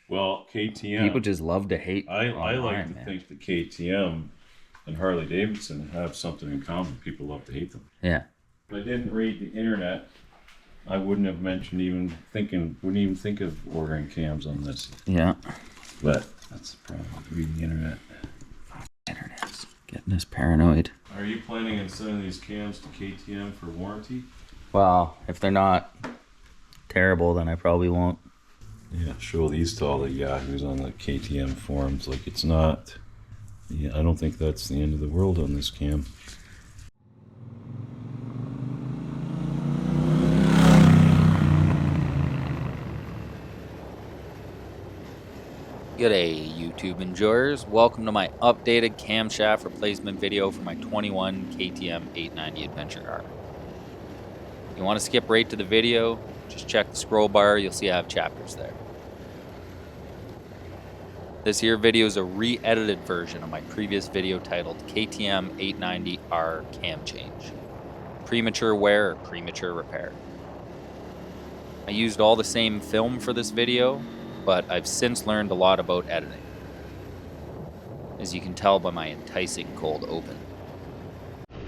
Well, KTM. People just love to hate. I like to think that KTM and Harley Davidson have something in common. People love to hate them. Yeah. If I didn't read the internet, I wouldn't have mentioned wouldn't even think of ordering cams on this. Yeah. But that's the problem with reading the internet. Internet's getting us paranoid. Are you planning on sending these cams to KTM for warranty? Well, if they're not terrible, then I probably won't. Yeah, show these to all the yahoos on the KTM forums. Like, it's not. Yeah, I don't think that's the end of the world on this cam. G'day YouTube enjoyers, welcome to my updated camshaft replacement video for my 21 KTM 890 Adventure car. If you want to skip right to the video, just check the scroll bar, you'll see I have chapters there. This here video is a re-edited version of my previous video titled KTM 890R Cam Change, Premature Wear or Premature Repair. I used all the same film for this video, but I've since learned a lot about editing, as you can tell by my enticing cold open.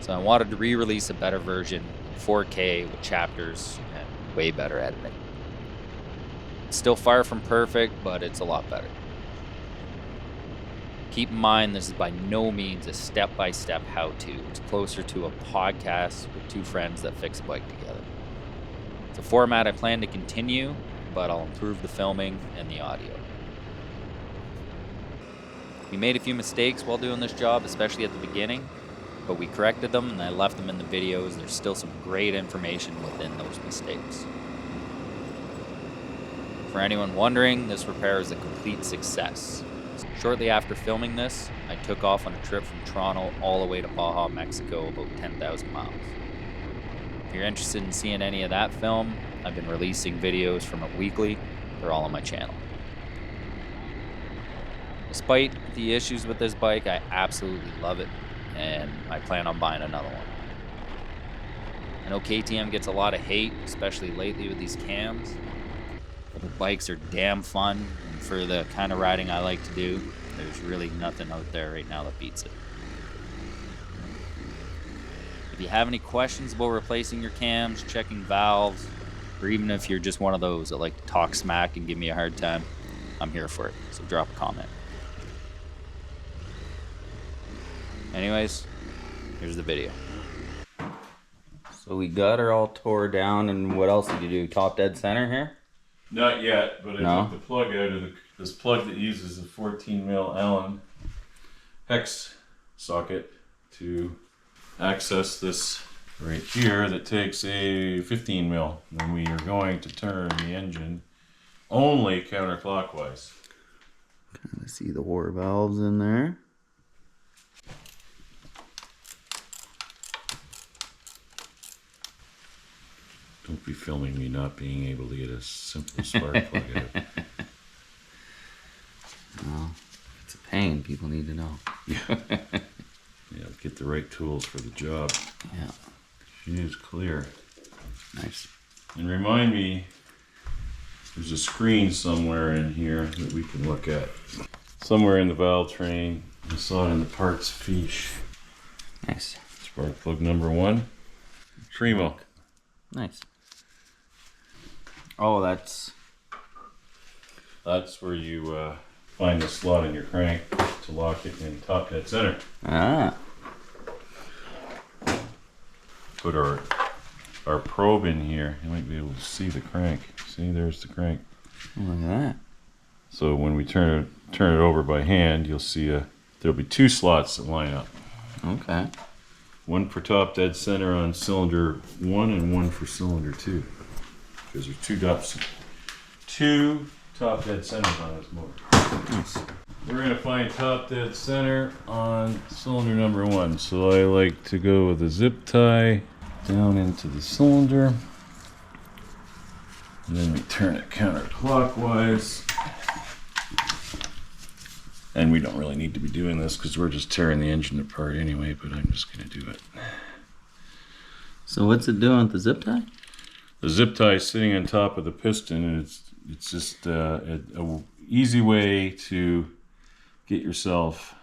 So I wanted to re-release a better version, 4K with chapters and way better editing. It's still far from perfect, but it's a lot better. Keep in mind, this is by no means a step-by-step how-to. It's closer to a podcast with two friends that fix a bike together. It's a format I plan to continue, but I'll improve the filming and the audio. We made a few mistakes while doing this job, especially at the beginning, but we corrected them and I left them in the videos. There's still some great information within those mistakes. For anyone wondering, this repair is a complete success. Shortly after filming this, I took off on a trip from Toronto all the way to Baja, Mexico, about 10,000 miles. If you're interested in seeing any of that film, I've been releasing videos from it weekly. They're all on my channel. Despite the issues with this bike, I absolutely love it, and I plan on buying another one. I know KTM gets a lot of hate, especially lately with these cams, but the bikes are damn fun, and for the kind of riding I like to do, there's really nothing out there right now that beats it. If you have any questions about replacing your cams, checking valves, or even if you're just one of those that like to talk smack and give me a hard time, I'm here for it, so drop a comment. Anyways, here's the video. So we got her all tore down, and what else did you do? Top dead center here? Not yet, but I took the plug out of this plug that uses a 14 mil Allen hex socket to access this right here that takes a 15 mil. And we are going to turn the engine only counterclockwise. Kind of see the war valves in there. Don't be filming me not being able to get a simple spark plug out. Well, it's a pain, people need to know. Yeah, get the right tools for the job. Yeah. She is clear. Nice. And remind me, there's a screen somewhere in here that we can look at. Somewhere in the valve train. I saw it in the parts fiche. Nice. Spark plug number 1. Tremo. Nice. Oh, that's where you find the slot in your crank to lock it in top dead center. Ah. Put our probe in here. You might be able to see the crank. See, there's the crank. Look at that. So when we turn it over by hand, you'll see there'll be 2 slots that line up. Okay. One for top dead center on cylinder 1 and one for cylinder 2. Because there's 2 top dead centers on this motor. Nice. We're going to find top dead center on cylinder number 1. So I like to go with a zip tie down into the cylinder. And then we turn it counterclockwise. And we don't really need to be doing this because we're just tearing the engine apart anyway, but I'm just going to do it. So what's it doing with the zip tie? The zip tie is sitting on top of the piston, and it's just easy way to get yourself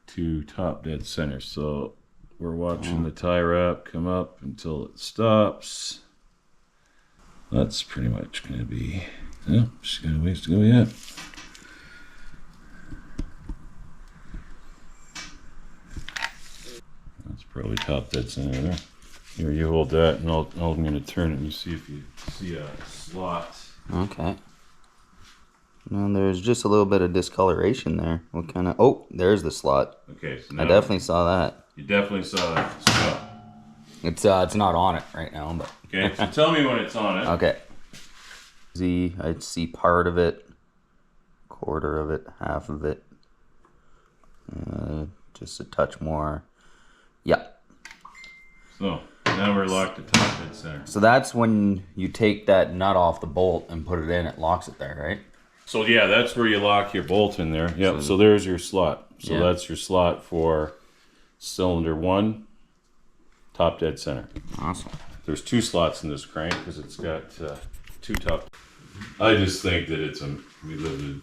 to top dead center. So we're watching the tie wrap come up until it stops. That's pretty much going to be, oh, just got a ways to go yet. That's probably top dead center there. Here, you hold that, and I'm going to turn it and you see if you see a slot. Okay. No, there's just a little bit of discoloration there. What kind of? Oh, there's the slot. Okay, so I definitely saw that. You definitely saw that slot. It's not on it right now, but. Okay, so tell me when it's on it. Okay. I see part of it, quarter of it, half of it. Just a touch more. Yeah. So now we're locked at top dead center. So that's when you take that nut off the bolt and put it in. It locks it there, right? So yeah, that's where you lock your bolt in there. Yep. So there's your slot. So that's your slot for cylinder 1, top dead center. Awesome. There's 2 slots in this crank because it's got 2 top. I just think that we live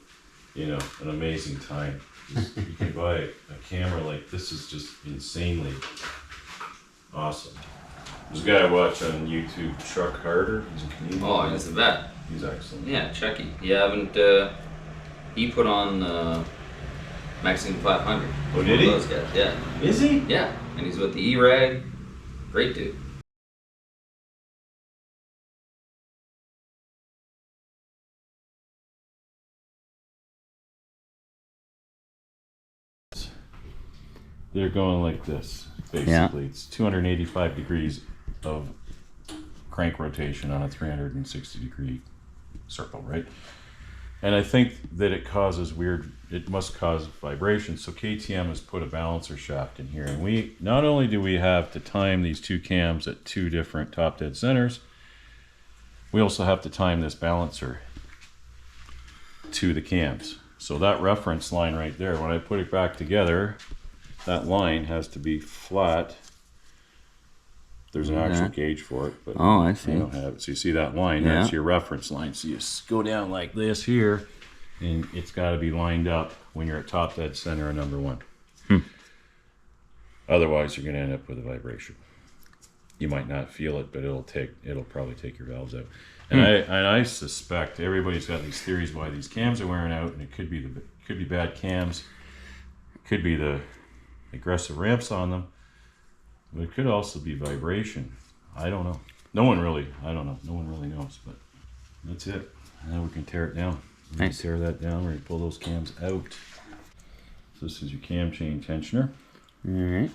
in, an amazing time. You can buy a camera like this is just insanely awesome. There's a guy I watch on YouTube, Truck Harder. He's a Canadian. Oh, he's the vet. He's excellent. Yeah, Chucky. You haven't, he put on Mexican 500. Oh, did he? Those guys, yeah. Is he? Yeah, and he's with the E-Rag. Great dude. They're going like this, basically. It's 285 degrees of crank rotation on a 360 degree circle, right? And I think that it must cause vibration. So KTM has put a balancer shaft in here. And not only do we have to time these 2 cams at 2 different top dead centers, we also have to time this balancer to the cams. So that reference line right there, when I put it back together, that line has to be flat. There's an actual gauge for it, but oh, I see. I don't have it. So you see that line? Yeah. That's your reference line. So you go down like this here, and it's got to be lined up when you're at top dead center of number 1. Otherwise, you're going to end up with a vibration. You might not feel it, but it'll probably take your valves out. And I suspect everybody's got these theories why these cams are wearing out, and it could be bad cams, it could be the aggressive ramps on them. But it could also be vibration. I don't know. No one really knows, but that's it. Now we can tear it down. Nice. Tear that down. We're going to pull those cams out. So this is your cam chain tensioner. Alright.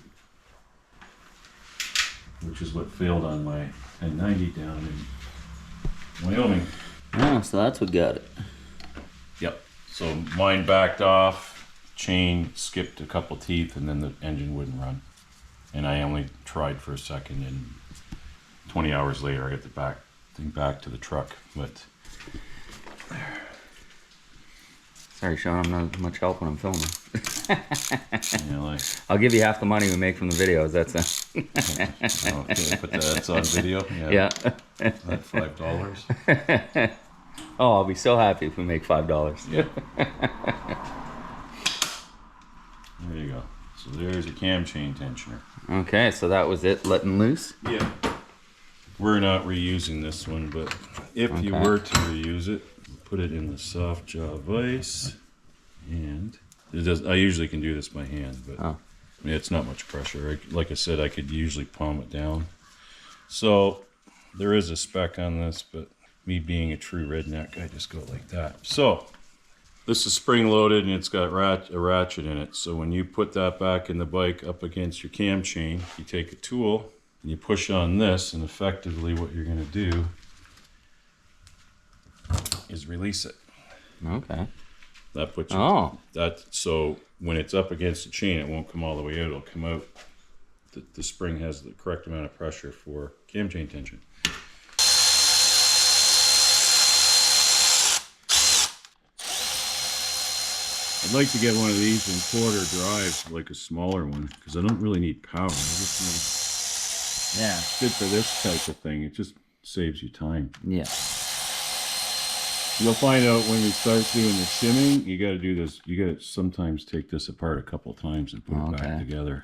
Which is what failed on my N90 down in Wyoming. Oh, so that's what got it. Yep. So mine backed off, chain skipped a couple teeth, and then the engine wouldn't run. And I only tried for a second, and 20 hours later I got the thing back to the truck. But sorry, Sean, I'm not much help when I'm filming. I'll give you half the money we make from the videos. That's okay, put that's on video. Yeah. That $5. Oh, I'll be so happy if we make $5. Yeah. There you go. So there's your cam chain tensioner. Okay, so that was it, letting loose? Yeah. We're not reusing this one, but if you were to reuse it, put it in the soft jaw vise, and I usually can do this by hand, but it's not much pressure. Like I said, I could usually palm it down. So there is a spec on this, but me being a true redneck, I just go like that. So this is spring loaded, and it's got a ratchet in it. So when you put that back in the bike up against your cam chain, you take a tool and you push on this, and effectively what you're going to do is release it. Okay. That puts you, so when it's up against the chain, it won't come all the way out. It'll come out. The spring has the correct amount of pressure for cam chain tension. I'd like to get one of these in quarter drive, like a smaller one, because I don't really need power. I just need, yeah, it's good for this type of thing. It just saves you time. Yeah. Yeah. You'll find out when we start doing the shimming, you got to do this. You got to sometimes take this apart a couple times and put it back together.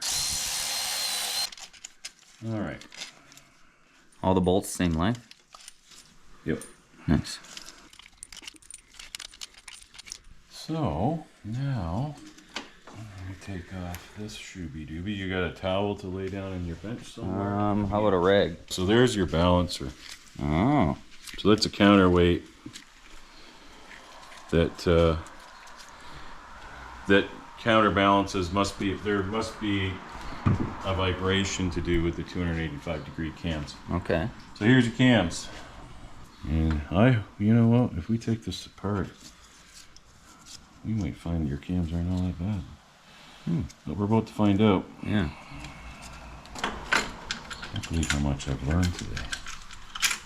All right. All the bolts same length? Yep. Nice. So now, let me take off this shooby dooby. You got a towel to lay down on your bench somewhere? How about a rag? So there's your balancer. Oh. So that's a counterweight that that counterbalances. There must be a vibration to do with the 285-degree cams. Okay. So here's your cams. And you know what? If we take this apart, we might find your cams aren't all that bad. But we're about to find out. Yeah. Can't believe how much I've learned today.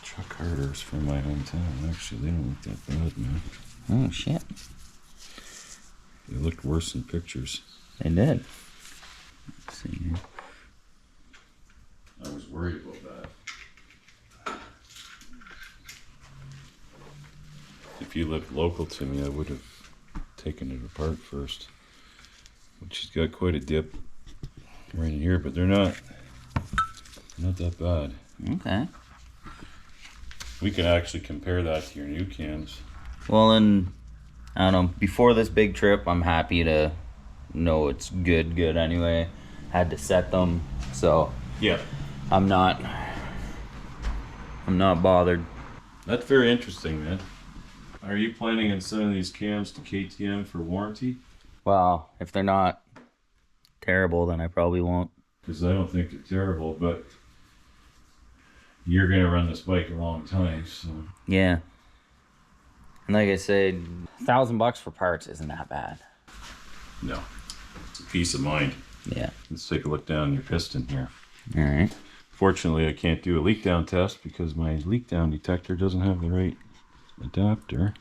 Truck herders from my hometown. Actually, they don't look that bad, man. Oh, shit. They looked worse in pictures. They did. Let's see here. I was worried about that. If you lived local to me, I would have taken it apart first. Which has got quite a dip right in here, but they're not that bad. Okay. We can actually compare that to your new cams. Well, then, I don't know. Before this big trip, I'm happy to know it's good anyway. Had to set them, so yeah, I'm not bothered. That's very interesting, man. Are you planning on sending these cams to KTM for warranty? Well, if they're not terrible, then I probably won't. Because I don't think they're terrible, but you're gonna run this bike a long time, so Yeah. And like I said, $1,000 for parts isn't that bad. no, it's a peace of mind. Yeah. Let's take a look down your piston here. All right. Fortunately, I can't do a leak down test because my leak down detector doesn't have the right adapter.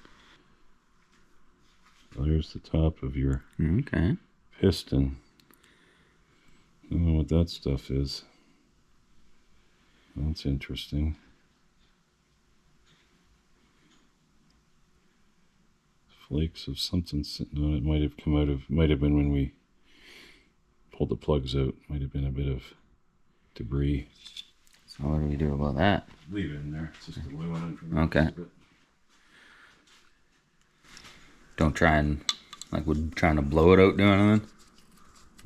Well, there's the top of your Okay. piston. I don't know what that stuff is. That's interesting. Flakes of something sitting on it. Might have been when we pulled the plugs out. Might have been a bit of debris. So what do we do about that? Leave it in there. It's just a little information. Okay. Don't try and, like, we're trying to blow it out doing anything?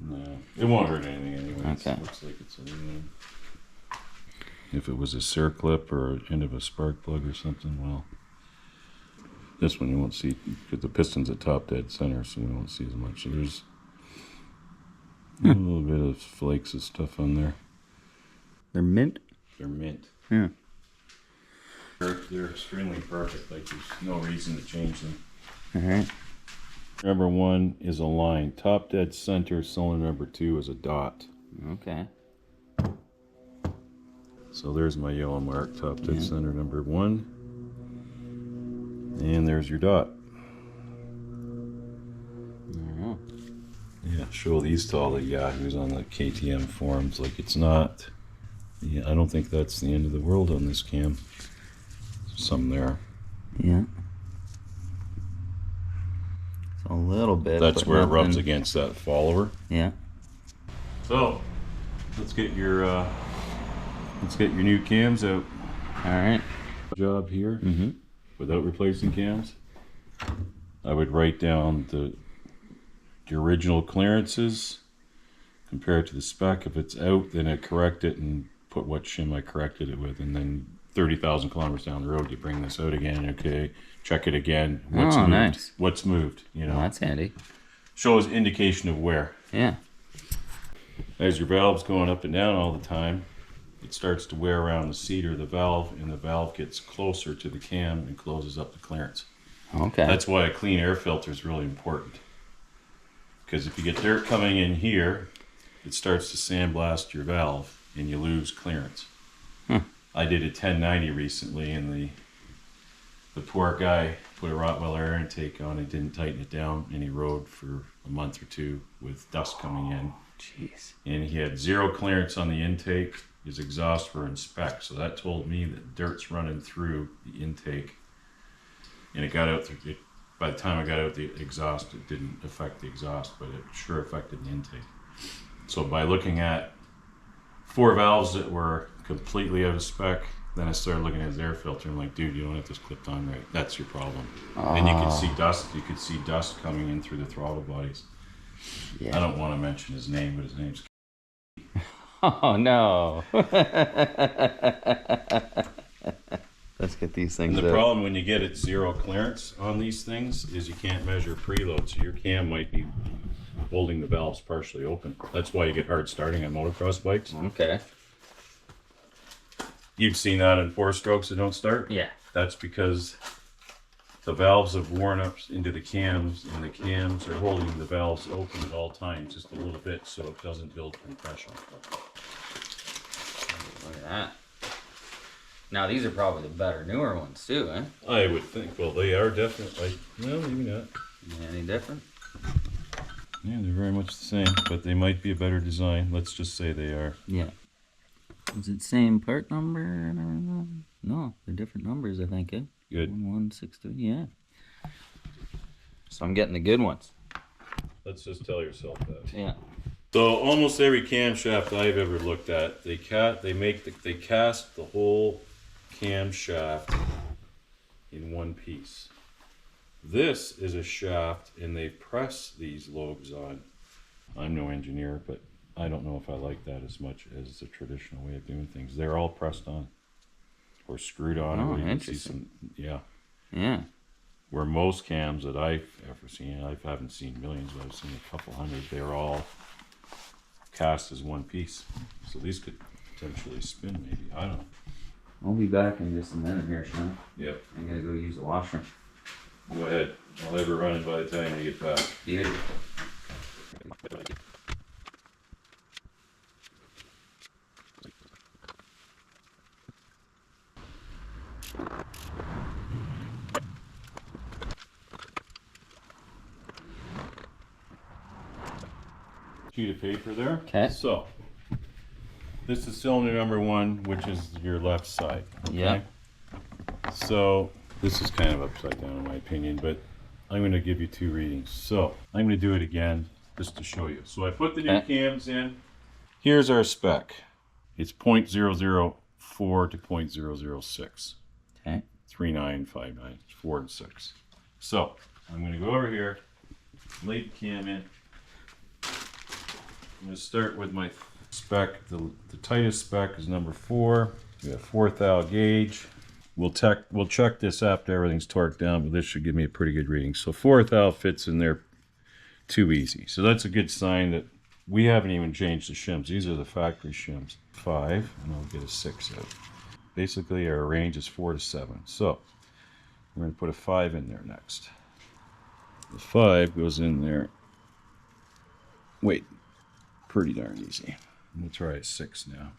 No, it won't hurt anything anyway. Okay. It looks like it's aluminum. If it was a circlip or end of a spark plug or something, well, this one you won't see because the piston's at top dead center, so we won't see as much. So there's a little bit of flakes of stuff on there. They're mint? They're mint. Yeah. They're extremely perfect. Like there's no reason to change them. All right. Number 1 is a line. Top dead center. Cylinder number 2 is a dot. Okay. So there's my yellow mark. Top dead center number 1. And there's your dot. Yeah, show these to all the yahoos on the KTM forums. Like it's not. Yeah, I don't think that's the end of the world on this cam. Some there. Yeah. A little bit. That's where it rubs against that follower. Yeah. So let's get your new cams out. All right. Job here. Without replacing cams, I would write down the original clearances, compare it to the spec. If it's out, then I correct it and put what shim I corrected it with, and then 30,000 kilometers down the road, you bring this out again. Okay, check it again. What's moved? Nice. What's moved? You know, Well, that's handy. shows indication of wear. Yeah. As your valve's going up and down all the time, it starts to wear around the seat or the valve, and the valve gets closer to the cam and closes up the clearance. Okay. That's why a clean air filter is really important. Because if you get dirt coming in here, it starts to sandblast your valve and you lose clearance. I did a 1090 recently, and the poor guy put a Rottweiler air intake on and didn't tighten it down, and he rode for a month or two with dust coming in. Jeez. And he had 0 clearance on the intake. His exhausts were in spec, so that told me that dirt's running through the intake. and it got out through the, by the time I got out the exhaust, it didn't affect the exhaust, but it sure affected the intake. So by looking at 4 valves that were completely out of spec, then I started looking at his air filter and like, dude, you don't have this clipped on right. That's your problem. And you could see dust. You could see dust coming in through the throttle bodies. Yeah. I don't want to mention his name, but his name's. Oh no. Let's get these things. And the problem when you get it 0 clearance on these things is you can't measure preload, so your cam might be holding the valves partially open. That's why you get hard starting on motocross bikes. Okay. You've seen that in 4-strokes that don't start? Yeah. That's because the valves have worn up into the cams, and the cams are holding the valves open at all times, just a little bit, so it doesn't build compression. Look at that. Now these are probably the better, newer ones too, eh? I would think. Well, they are definitely. No, maybe not. Any different? Yeah, they're very much the same, but they might be a better design. Let's just say they are. Yeah. Is it same part number? No, they're different numbers, I think. Eh? Good. 1163. Yeah. So I'm getting the good ones. Let's just tell yourself that. Yeah. So almost every camshaft I've ever looked at, they cast the whole camshaft in one piece. This is a shaft, and they press these lobes on. I'm no engineer, but I don't know if I like that as much as the traditional way of doing things. They're all pressed on or screwed on. Oh, or you can see interesting. some, yeah. Yeah. Where most cams that I've ever seen, I haven't seen millions, but I've seen a couple hundred, they're all cast as one piece. So these could potentially spin maybe. I don't know. I'll be back in just a minute here, Sean. Yep. I gotta go use the washroom. Go ahead. I'll have it running by the time you get back. Beautiful. Sheet of paper there. Okay. So this is cylinder number 1, which is your left side. Okay? Yeah. So this is kind of upside down in my opinion, but I'm going to give you 2 readings. So I'm going to do it again just to show you. So I put the new cams in. Here's our spec. It's 0.004 to 0.006. Okay. 3959, 4 and 6. So I'm going to go over here, lay the cam in. I'm going to start with my spec. The tightest spec is number 4. We have 4 thou gauge. We'll check this after everything's torqued down, but this should give me a pretty good reading. So 4 thou fits in there too easy. So that's a good sign that we haven't even changed the shims. These are the factory shims. 5, and I'll get a 6 out. Basically, our range is 4 to 7. So we're going to put a 5 in there next. The 5 goes in there. Wait. Pretty darn easy. We'll try a 6 now.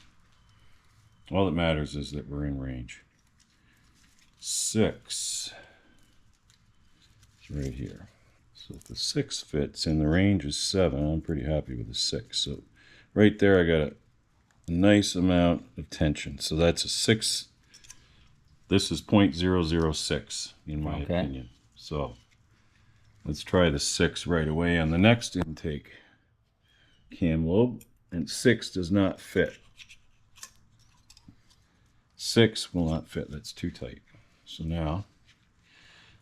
All that matters is that we're in range. 6 is right here. So if the 6 fits and the range is 7, I'm pretty happy with the 6. So right there I got a nice amount of tension. So that's a 6. This is 0.006 in my opinion. So let's try the 6 right away on the next intake. Cam lobe, and 6 does not fit. 6 will not fit. That's too tight. So now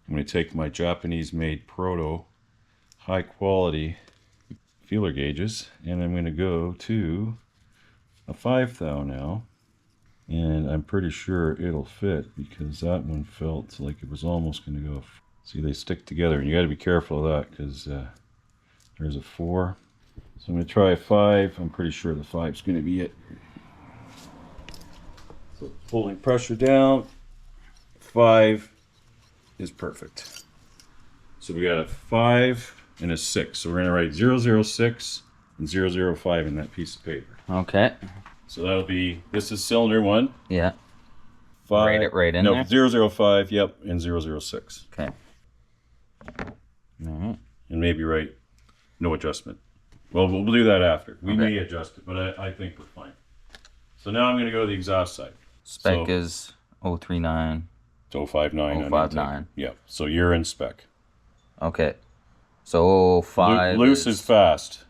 I'm going to take my Japanese made proto high quality feeler gauges, and I'm going to go to a 5 thou now, and I'm pretty sure it'll fit because that one felt like it was almost going to go. See, they stick together, and you got to be careful of that because there's a 4. So I'm going to try a 5. I'm pretty sure the 5 is going to be it. So holding pressure down, 5 is perfect. So we got a 5 and a 6. So we're going to write 006 and 005 in that piece of paper. Okay. So that'll be, this is cylinder 1. Yeah. 5. Write it right in there? No, 005, yep, and 006. Okay. All right. And maybe write no adjustment. Well, we'll do that after. We may adjust it, but I think we're fine. So now I'm going to go to the exhaust side. Spec is 039. It's 059 on 059. intake. Yeah, so you're in spec. Okay. So 05 loose is fast.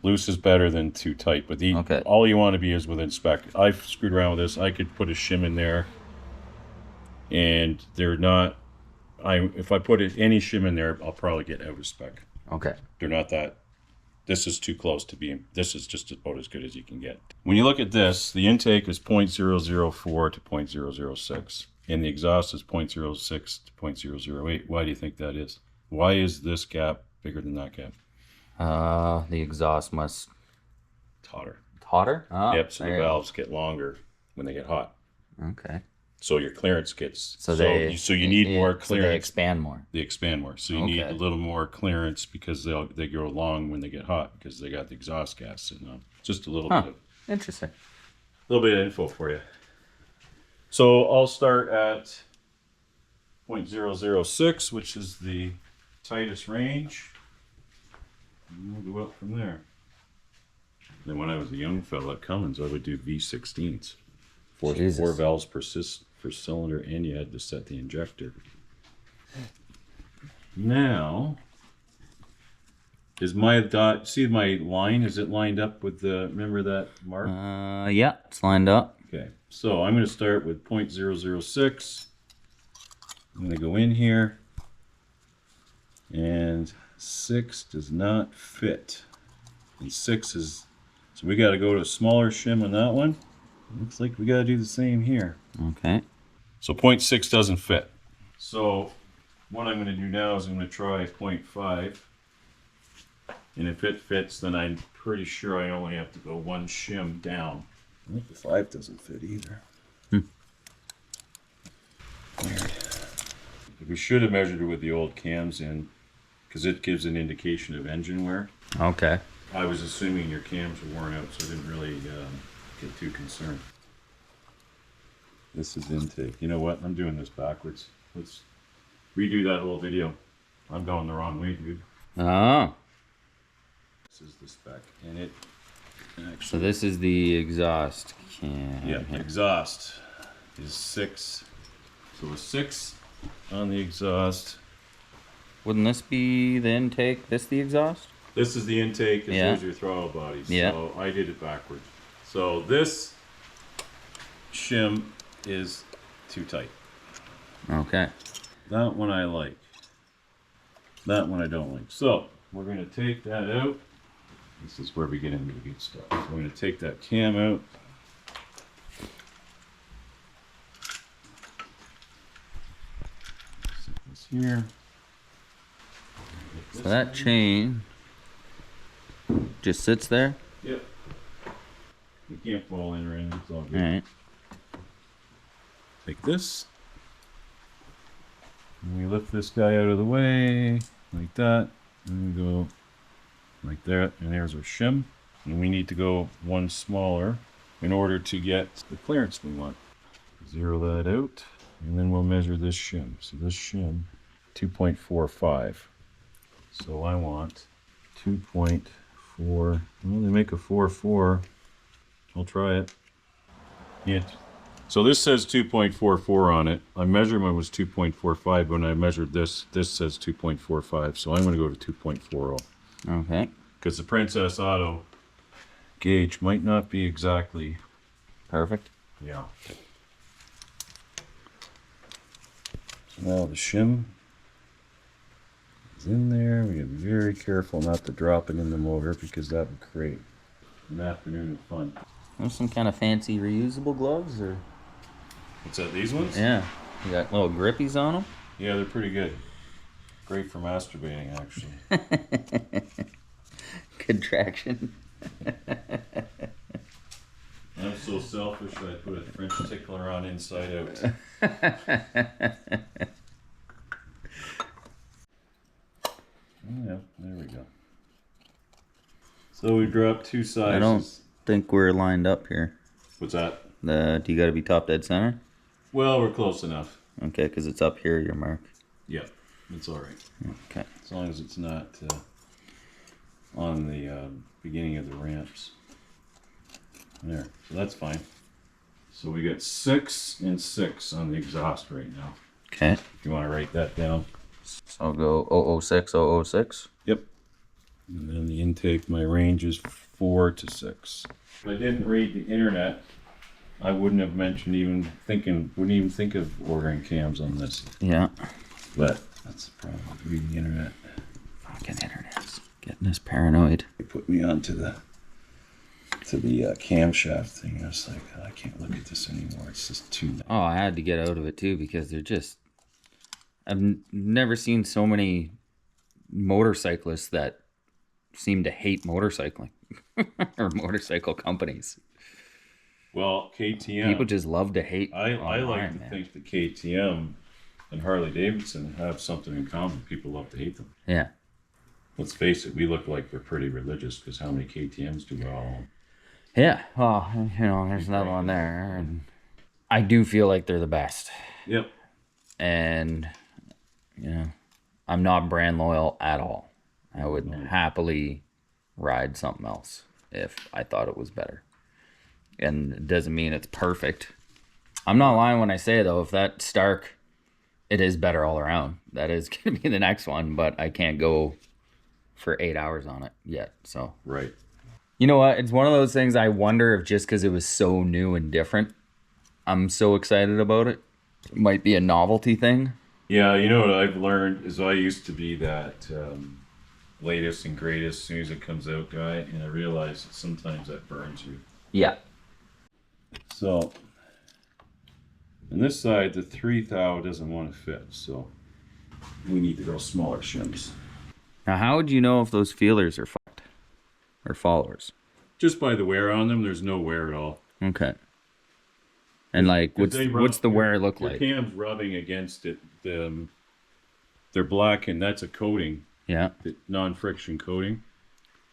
Loose is better than too tight, but Okay. all you want to be is within spec. I've screwed around with this. I could put a shim in there, and they're not. If I put any shim in there, I'll probably get out of spec. Okay. They're not that. This is too close to being. This is just about as good as you can get. When you look at this, the intake is 0.004 to 0.006, and the exhaust is 0.06 to 0.008. Why do you think that is? Why is this gap bigger than that gap? The exhaust must Hotter. hotter. Oh, Yep. So the valves get longer when they get hot. Okay. So your clearance gets So you need more clearance. So they expand more. They expand more. So you need a little more clearance because they go long when they get hot because they got the exhaust gas sitting on. Just a little bit of Interesting. a little bit of info for you. So I'll start at 0.006, which is the tightest range. And we'll go up from there. Then when I was a young fella at Cummins, I would do V16s. Four valves per cylinder, and you had to set the injector. Now, is my dot, see my line, is it lined up with the, remember that mark? Yeah, it's lined up. Okay, so I'm going to start with 0.006. I'm going to go in here, and 6 does not fit. And 6 is, so we got to go to a smaller shim on that one. Looks like we got to do the same here. Okay. So 0.6 doesn't fit. So what I'm going to do now is I'm going to try 0.5. And if it fits, then I'm pretty sure I only have to go one shim down. I think the 5 doesn't fit either. Weird. We should have measured it with the old cams in, because it gives an indication of engine wear. Okay. I was assuming your cams were worn out, so I didn't really get too concerned. This is intake. You know what? I'm doing this backwards. Let's redo that whole video. I'm going the wrong way, dude. Oh. This is the spec, and it actually. So this is the exhaust cam. Yeah, the exhaust is 6. So a 6 on the exhaust. Wouldn't this be the intake? This the exhaust? This is the intake, and there's your throttle body. So I did it backwards. So this shim is too tight. Okay. That one I like. That one I don't like. So we're going to take that out. This is where we get into the good stuff. So we're going to take that cam out. Set this here. So that chain just sits there? Yep. You can't fall in or anything. It's all good. Alright. Take this. And we lift this guy out of the way, like that. And we go like that. And there's our shim. And we need to go one smaller in order to get the clearance we want. Zero that out. And then we'll measure this shim. So this shim, 2.45. So I want 2.4. Well, they make a 4.4. I'll try it. Yeah. So this says 2.44 on it. My measurement was 2.45. When I measured this, this says 2.45. So I'm going to go to 2.40. Okay. Because the Princess Auto gauge might not be exactly perfect. Yeah. So now the shim is in there. We gotta be very careful not to drop it in the motor because that would create an afternoon of fun. There's some kind of fancy reusable gloves, or? What's that, these ones? Yeah. You got little grippies on them? Yeah, they're pretty good. Great for masturbating, actually. Good traction. I'm so selfish that I put a French tickler on inside out. Yeah, there we go. So we dropped 2 sizes. I don't think we're lined up here. What's that? Do you got to be top dead center? Well, we're close enough. Okay, because it's up here, your mark. Yeah, it's all right. Okay. As long as it's not on the beginning of the ramps. There, so that's fine. So we got 6 and 6 on the exhaust right now. Okay. If you want to write that down. So I'll go 006, 006. Yep. And then the intake, my range is 4 to 6. If I didn't read the internet, I wouldn't have wouldn't even think of ordering cams on this. Yeah. But that's the problem with reading the internet. Fucking internet's getting us paranoid. They put me onto the camshaft thing. I was like, I can't look at this anymore. It's just too. Oh, I had to get out of it too because they're just. I've never seen so many motorcyclists that seem to hate motorcycling or motorcycle companies. Well, KTM. People just love to hate. I like to think that KTM and Harley Davidson have something in common. People love to hate them. Yeah. Let's face it, we look like we're pretty religious because how many KTMs do we all own? Yeah. Well, you know, there's another one there. And I do feel like they're the best. Yep. And, you know, I'm not brand loyal at all. I would happily ride something else if I thought it was better. And it doesn't mean it's perfect. I'm not lying when I say, though, if that Stark, it is better all around. That is going to be the next one, but I can't go for 8 hours on it yet. So, right. You know what? It's one of those things I wonder if just because it was so new and different, I'm so excited about it. It might be a novelty thing. Yeah, you know what I've learned is I used to be that latest and greatest as soon as it comes out guy, and I realize that sometimes that burns you. Yeah. So, on this side, the 3 thou doesn't want to fit, so we need to go smaller shims. Now, how would you know if those feelers are fucked or followers? Just by the wear on them, there's no wear at all. Okay. And like, what's the wear look like? Your cam's rubbing against it. They're black, and that's a coating. Yeah. Non-friction coating.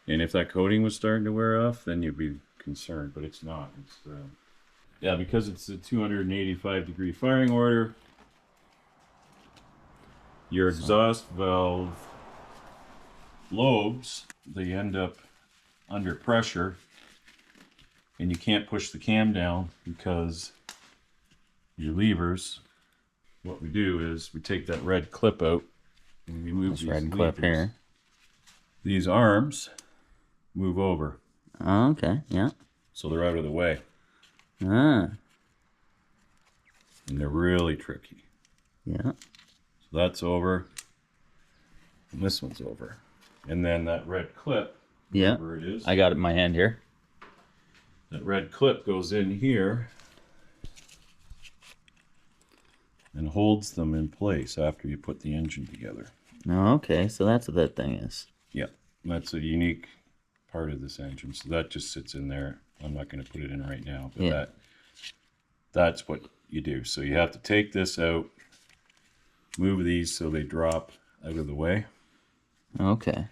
And if that coating was starting to wear off, then you'd be concerned, but it's not. It's yeah, because it's a 285-degree firing order. Your exhaust valve lobes, they end up under pressure, and you can't push the cam down because your levers. What we do is we take that red clip out and we move this red clip here. These arms move over. Oh, okay, yeah. So they're out of the way. Ah. And they're really tricky. Yeah. So that's over. And this one's over. And then that red clip, yeah, wherever it is. I got it in my hand here. That red clip goes in here and holds them in place after you put the engine together. Oh, okay, so that's what that thing is. Yeah, that's a unique part of this engine. So that just sits in there. I'm not going to put it in right now, but yeah. That's what you do. So you have to take this out, move these so they drop out of the way. Okay.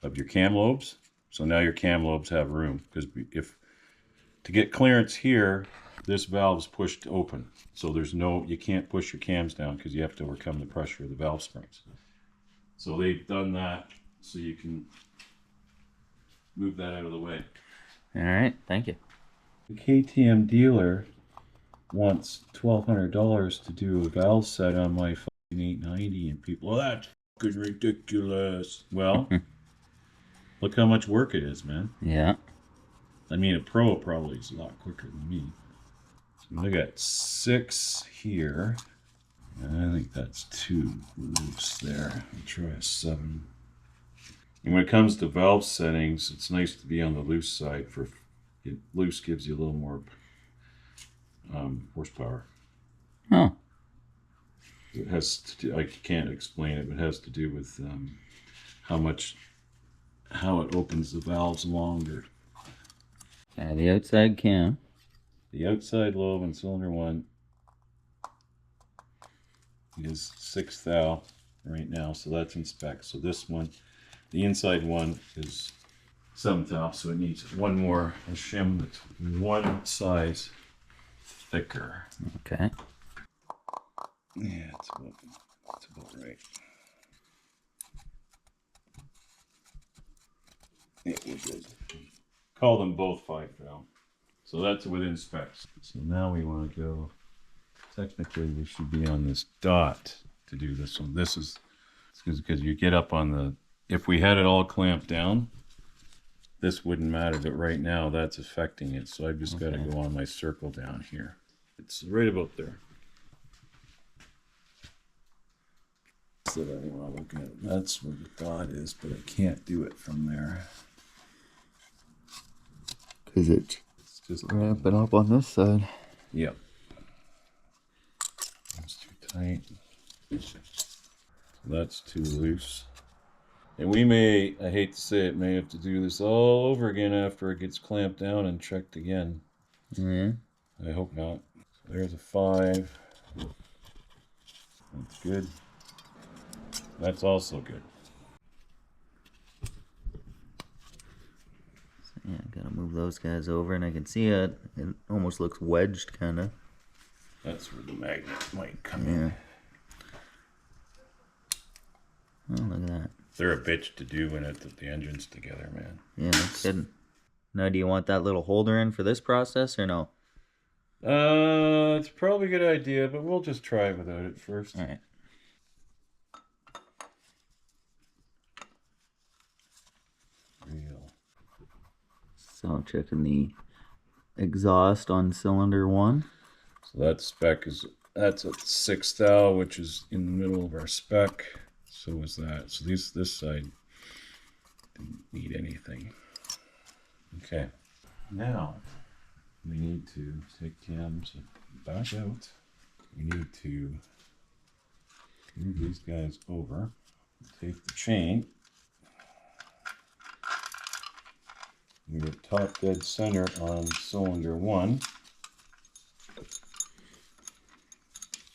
Of your cam lobes. So now your cam lobes have room, because to get clearance here, this valve's pushed open. So you can't push your cams down because you have to overcome the pressure of the valve springs. So they've done that so you can move that out of the way. All right, thank you. The KTM dealer wants $1,200 to do a valve set on my fucking 890, and people, that's fucking ridiculous. Well, look how much work it is, man. Yeah. I mean, a pro probably is a lot quicker than me. So I got 6 here. And I think that's 2 loose there. I'll try a 7. And when it comes to valve settings, it's nice to be on the loose side. Loose gives you a little more horsepower. Oh. It has to do, I can't explain it, but it has to do with how it opens the valves longer. The outside cam. The outside lobe in cylinder 1 is 6 thou right now, so that's in spec. So this one, the inside one is 7 thou, so it needs one more shim that's one size thicker. Okay. Yeah, that's about right. Yeah, we're good. Call them both 5 thou. So that's within specs. So now we want to go, technically we should be on this dot to do this one. This is because you get up on the, if we had it all clamped down, this wouldn't matter, but right now that's affecting it. So I've just got to go on my circle down here. It's right about there. So that I want to look at, that's where the dot is, but I can't do it from there. Because it's just ramping up on this side. Yep. That's too tight. That's too loose. And we may, I hate to say it, may have to do this all over again after it gets clamped down and checked again. I hope not. So there's a 5. That's good. That's also good. Yeah, gotta move those guys over, and I can see it. It almost looks wedged, kind of. That's where the magnet might come in. Oh, look at that. They're a bitch to do when the engine's together, man. Yeah, no kidding. Now, do you want that little holder in for this process, or no? It's probably a good idea, but we'll just try without it first. All right. So checking the exhaust on cylinder 1. So that spec is, that's a 6 thou, which is in the middle of our spec. So is that. So this side didn't need anything. Okay. Now we need to take cams back out. We need to move these guys over. Take the chain. We get top dead center on cylinder 1.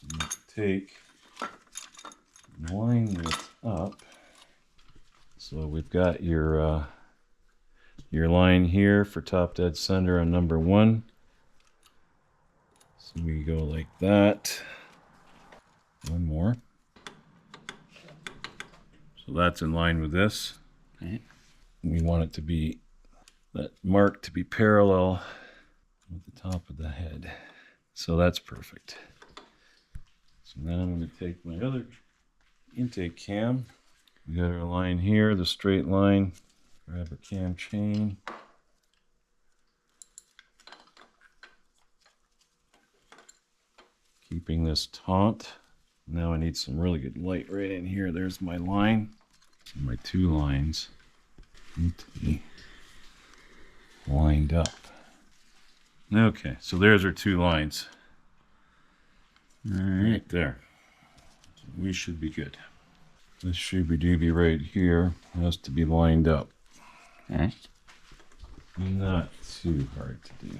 You take, line this up. So we've got your line here for top dead center on number 1. So we go like that. One more. So that's in line with this. Okay. We want it to be, that mark to be parallel with the top of the head. So that's perfect. So now I'm going to take my other intake cam. We got our line here, the straight line. Grab a cam chain. Keeping this taut. Now I need some really good light right in here. There's my line. So my 2 lines need to be lined up. Okay, so there's our 2 lines. All right. There. So we should be good. This shooby-dooby right here has to be lined up. Okay. Not too hard to do.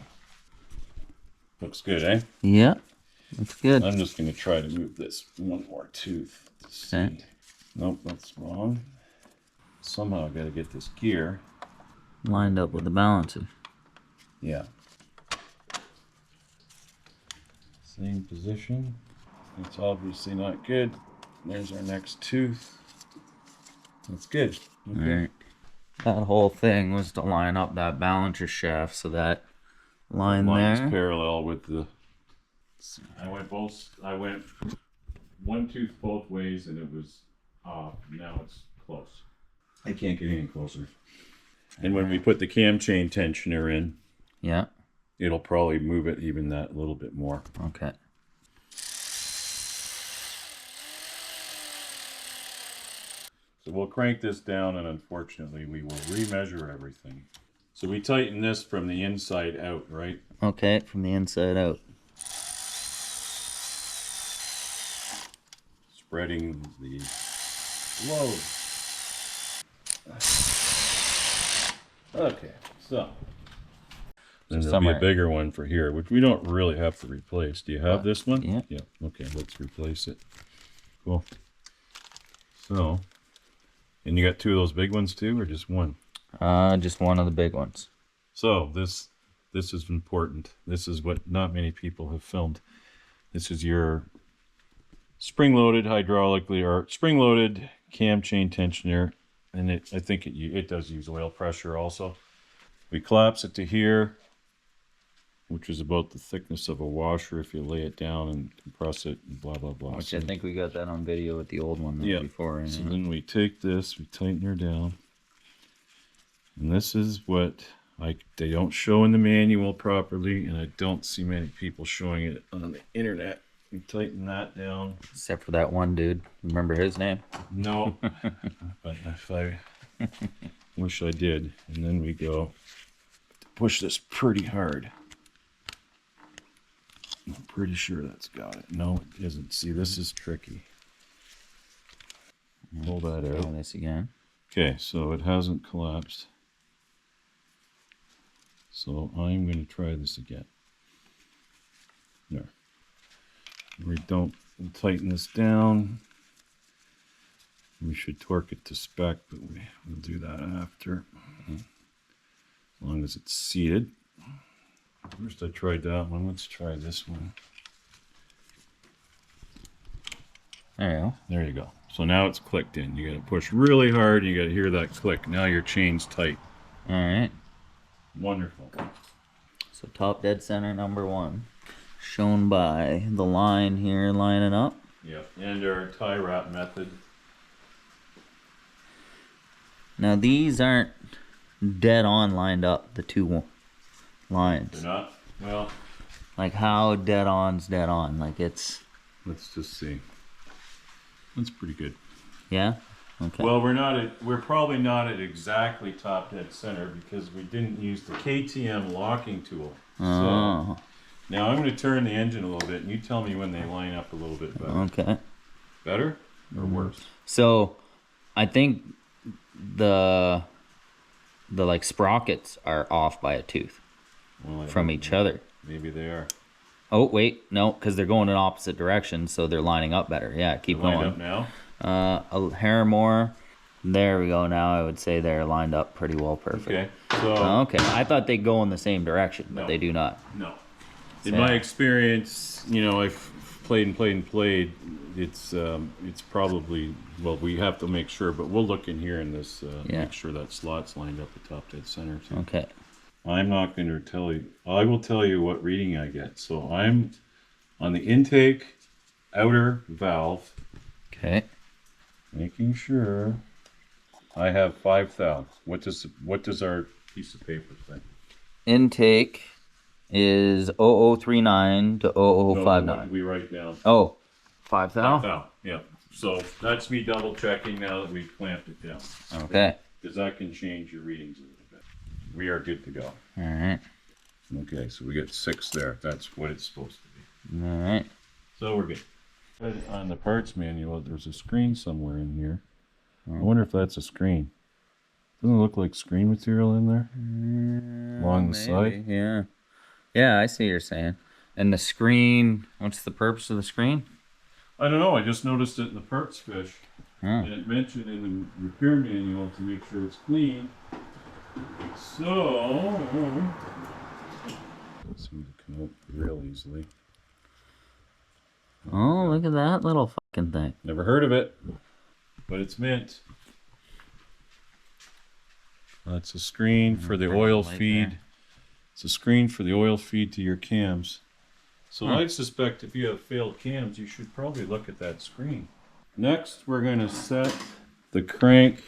Looks good, eh? Yeah, that's good. I'm just going to try to move this one more tooth to see. Okay. Nope, that's wrong. Somehow I've got to get this gear Lined up with the balancer. Yeah. Same position. It's obviously not good. There's our next tooth. That's good. Okay. All right. That whole thing was to line up that balancer shaft so that line Line's there. parallel with the. I went one tooth both ways and it was off. Now it's close. I can't get any closer. And when we put the cam chain tensioner in, Yeah. it'll probably move it even that little bit more. Okay. So we'll crank this down, and unfortunately we will remeasure everything. So we tighten this from the inside out, right? Okay, from the inside out. Spreading the load. Okay, so then there'll be a bigger one for here, which we don't really have to replace. Do you have this one? Yeah. Yeah. Okay, let's replace it. Cool. So, and you got two of those big ones too, or just one? Just one of the big ones. So this is important. This is what not many people have filmed. This is your spring-loaded hydraulically or spring-loaded cam chain tensioner, and I think it does use oil pressure also. We collapse it to here. which is about the thickness of a washer if you lay it down and compress it and blah, blah, blah. Which I think we got that on video with the old one before. So then we take this, we tighten her down. And this is what they don't show in the manual properly, and I don't see many people showing it on the internet. We tighten that down. Except for that one dude. Remember his name? No. But if I wish I did. And then we go push this pretty hard. I'm pretty sure that's got it. No, it isn't. See, this is tricky. Pull that out. Try this again. Okay, so it hasn't collapsed. So I'm going to try this again. There. We don't tighten this down. We should torque it to spec, but we'll do that after. As long as it's seated. First I tried that one. Let's try this one. There you go. There you go. So now it's clicked in. You got to push really hard. You got to hear that click. Now your chain's tight. All right. Wonderful. So top dead center number 1. Shown by the line here lining up. Yep, and our tie wrap method. Now these aren't dead on lined up, the two lines. They're not? Well, like how dead on's dead on? Like it's... Let's just see. That's pretty good. Yeah? Okay. Well, we're probably not at exactly top dead center because we didn't use the KTM locking tool. Oh. So now I'm going to turn the engine a little bit, and you tell me when they line up a little bit better. Okay. Better or worse? So, I think the like sprockets are off by a tooth from each other. Maybe they are. Oh wait, no, because they're going in opposite directions, so they're lining up better. Yeah, keep going. Up now. A hair more. There we go. Now I would say they're lined up pretty well, perfect. Okay. So. Okay, I thought they go in the same direction, but they do not. No. In my experience, you know, I've played. It's probably, well, we have to make sure, but we'll look in here in this, make sure that slot's lined up at top dead center too. Okay. I'm not going to tell you. I will tell you what reading I get. So I'm on the intake outer valve. Okay. Making sure I have 5,000. What does our piece of paper say? Intake is 0039 to 0059. No, what did we write down? Oh, 5,000? 5,000, yeah. So that's me double checking now that we've clamped it down. Okay. Because that can change your readings a little bit. We are good to go. All right. Okay, so we get 6 there. That's what it's supposed to be. All right. So we're good. On the parts manual, there's a screen somewhere in here. I wonder if that's a screen. Doesn't it look like screen material in there? Along the side? Yeah. Yeah, I see what you're saying. And the screen, what's the purpose of the screen? I don't know. I just noticed it in the parts fish. Oh. And it mentioned in the repair manual to make sure it's clean. So, it seems to come out real easily. Oh, look at that little fucking thing. Never heard of it, but it's mint. That's a screen for the oil feed. It's a screen for the oil feed to your cams. So I suspect if you have failed cams, you should probably look at that screen. Next, we're going to set the crank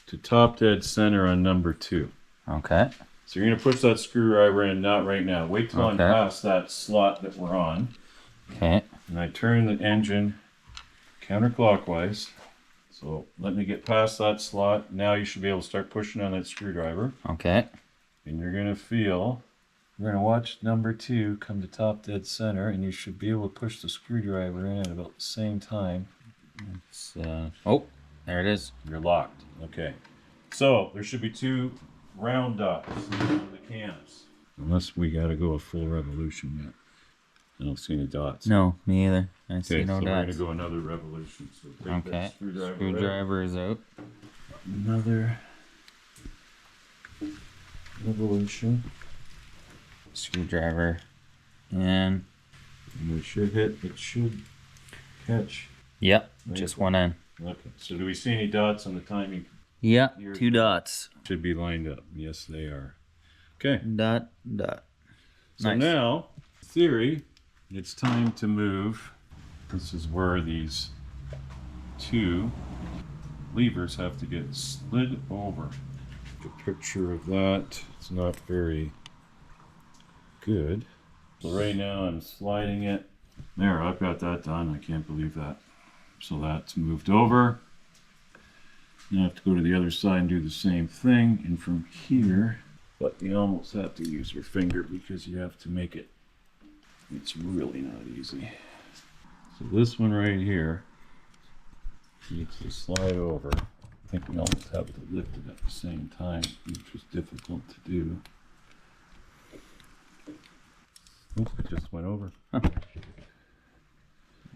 to top dead center on number 2. Okay. So you're going to push that screwdriver in, not right now. Wait till I'm past that slot that we're on. Okay. And I turn the engine counterclockwise. So let me get past that slot. Now you should be able to start pushing on that screwdriver. Okay. And you're going to feel, we're going to watch number 2 come to top dead center, and you should be able to push the screwdriver in at about the same time. It's, oh, there it is. You're locked. Okay. So there should be 2 round dots on the cams. Unless we got to go a full revolution yet. I don't see any dots. No, me either. I see no so dots. we're going to go another revolution. So take that screwdriver is out. Another revolution. Screwdriver in. And we should hit, it should catch. Yep, just one in. Okay, so do we see any dots on the timing? Yep, 2 dots. Should be lined up. Yes, they are. Okay. Dot, dot. So Nice. now, in theory, it's time to move. This is where these two levers have to get slid over. A picture of that. It's not very good. So right now I'm sliding it. There, I've got that done. I can't believe that. So that's moved over. Now I have to go to the other side and do the same thing. And from here, but you almost have to use your finger because you have to make it. It's really not easy. So this one right here needs to slide over. I think we almost have to lift it at the same time, which was difficult to do. Oops, it just went over.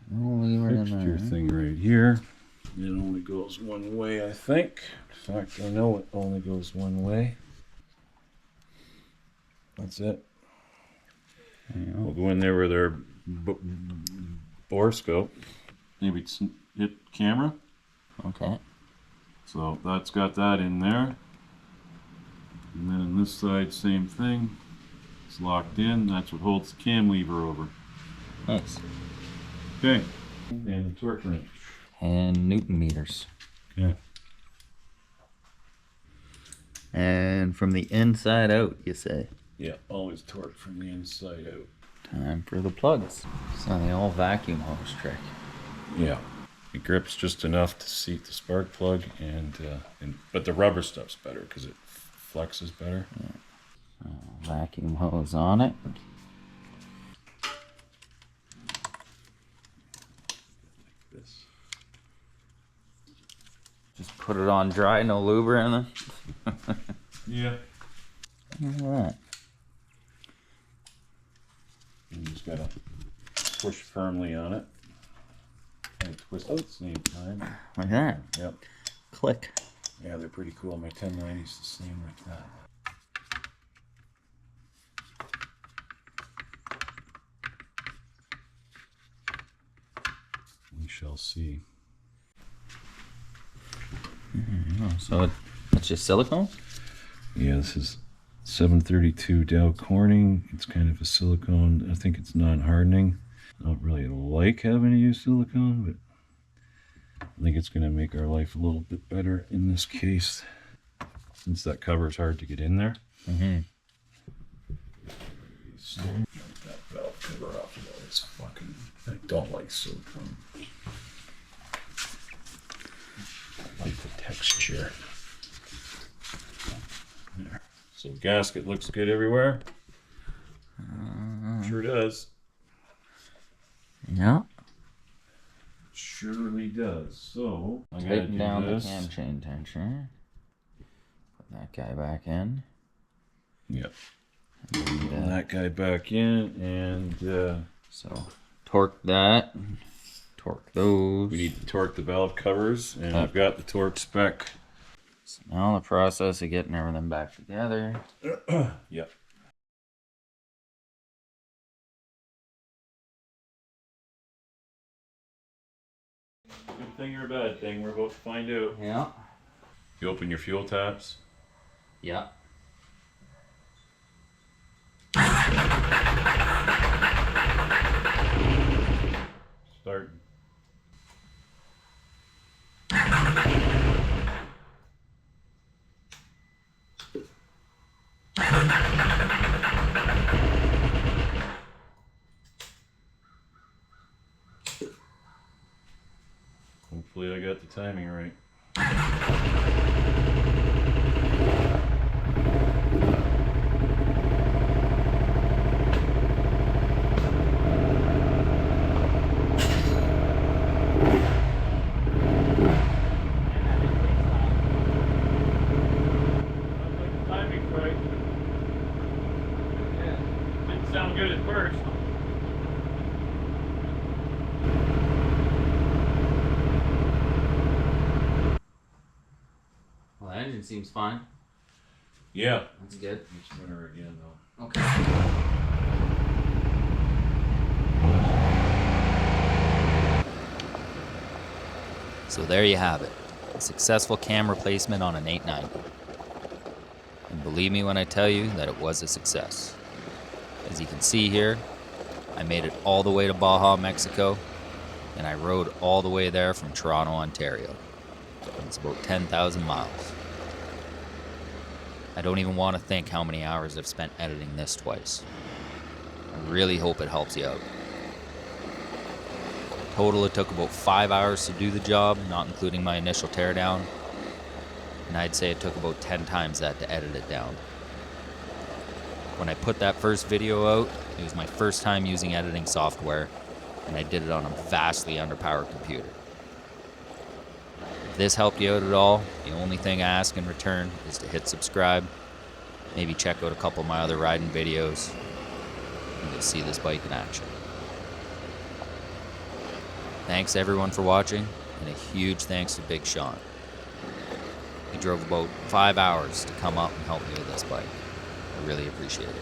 Fixture thing right here. It only goes one way, I think. In fact, I know it only goes one way. That's it. We'll go in there with our borescope. Maybe it's hit camera. Okay. So that's got that in there. And then on this side, same thing. It's locked in. That's what holds the cam lever over. Nice. Okay. And the torque wrench. And Newton meters. Okay. And from the inside out, you say. Yeah, always torque from the inside out. Time for the plugs. It's not the old vacuum hose trick. Yeah. It grips just enough to seat the spark plug, but the rubber stuff's better because it flexes better. Yeah. Vacuum hose on it. This. Just put it on dry, no lube or anything. Yeah. Look at that. You just gotta push firmly on it and twist at the same time. Like that. Yep. Click. Yeah, they're pretty cool. My 1090's the same like that. We shall see. So it's just silicone? Yeah, this is 732 Dow Corning. It's kind of a silicone. I think it's non-hardening. I don't really like having to use silicone, but I think it's going to make our life a little bit better in this case, since that cover is hard to get in there. Mm-hmm. That valve cover off of that. It's fucking. I don't like silicone. I like the texture. There. So the gasket looks good everywhere. Sure does. Yeah. Surely does. So I gotta Tighten do down this. the cam chain tensioner. Put that guy back in. Yep. And, Pull that guy back in, and so torque that. Torque those. we need to torque the valve covers, and I've got the torque spec. So now the process of getting everything back together. Yep. Good thing or a bad thing, we're about to find out. Yeah. You open your fuel taps. Yeah. Start. Hopefully I got the timing right. Timing's right. Didn't sound good at first. Well, the engine seems fine. Yeah. That's good. Let's run her again though. Okay. So there you have it, a successful cam replacement on an 890. And believe me when I tell you that it was a success. As you can see here, I made it all the way to Baja, Mexico, and I rode all the way there from Toronto, Ontario. It's about 10,000 miles. I don't even want to think how many hours I've spent editing this twice. I really hope it helps you out. Total, it took about 5 hours to do the job, not including my initial teardown. And I'd say it took about 10 times that to edit it down. When I put that first video out, it was my first time using editing software, and I did it on a vastly underpowered computer. If this helped you out at all, the only thing I ask in return is to hit subscribe, maybe check out a couple of my other riding videos, and you'll see this bike in action. Thanks everyone for watching, and a huge thanks to Big Sean. He drove about 5 hours to come up and help me with this bike. I really appreciate it.